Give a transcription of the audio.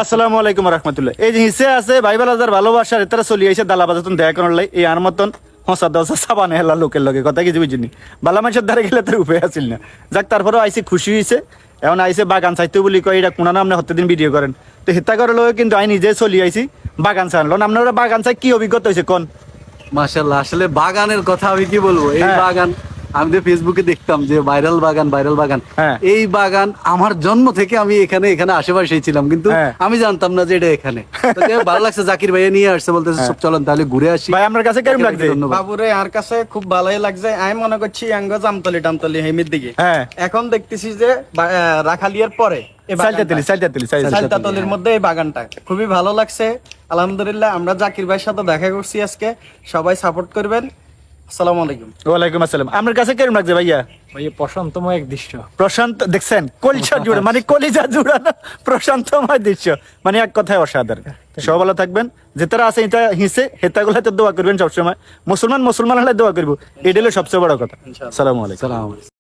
আসসালামু আলাইকুম রহমতুল্লাহ। এই যে হিসে আছে ভাইবালাজার ভালোবাসার এতারা চলি আইছে দালা বাজাতন দেখা করার লাই এই আর মতন হসা দশা সাবান হেলা লোকের লগে কথা কিছু বুঝিনি বালা মানুষের দ্বারা গেলে তার উপায় আসিল না। যাক তারপরেও আইসি খুশি হয়েছে। এখন আইসে বাগান চাইতে বলি কয় এটা কোনা নাম হতে দিন ভিডিও করেন তো হেতা করে লগে কিন্তু আই নিজে চলি আইছি বাগান চাইল আপনারা বাগান চাই কি অভিজ্ঞতা হয়েছে কোন? মাশাআল্লাহ, আসলে বাগানের কথা আমি কি বলবো, এই হ্যাঁ। বাগান আমি তো ফেসবুকে দেখতাম যে ভাইরাল বাগান হ্যাঁ। এই বাগান আমার জন্ম থেকে আমি এখানে আশেপাশেই ছিলাম, কিন্তু হ্যাঁ। আমি জানতাম না যে এটা এখানে। তো যাই হোক, ভালো লাগছে, জাকির ভাইয়া নিয়ে আসছে, বলতেছে সব চলেন তাহলে ঘুরে আসি। ভাই আপনার কাছে কেমন লাগছে? ধন্যবাদ। বাবুরে আর কাছে খুব ভালোই লাগছে। আমি মনে করছি আঙ্গ জামতলি টামতলি হেমির দিকে, হ্যাঁ। এখন দেখতেছি যে রাখালিয়ার পরে এই বাগানটা। সালতাতলির মধ্যে এই বাগানটা খুবই ভালো লাগছে। আলহামদুলিল্লাহ, আমরা জাকির ভাইয়ের সাথে দেখা করছি আজকে। সবাই সাপোর্ট করবেন। আসসালামু আলাইকুম। ওয়ালাইকুম আসসালাম। আপনার কাছে কেমন লাগছে ভাইয়া? ভাই প্রশান্তময় এক দৃশ্য। প্রশান্ত দেখছেন কলিজা জুড়ে মানে কলিজা জুড়ানো প্রশান্তময় দৃশ্য, মানে এক কথায় অসাধারণ। সব ভালো থাকবেন, যে তারা আছে এটা হিসে হেতাগুলাতে দোয়া করবেন সবসময়। মুসলমান হলে দোয়া করবো, এটা হলো সবচেয়ে বড় কথা। আসসালামু আলাইকুম। সালাম।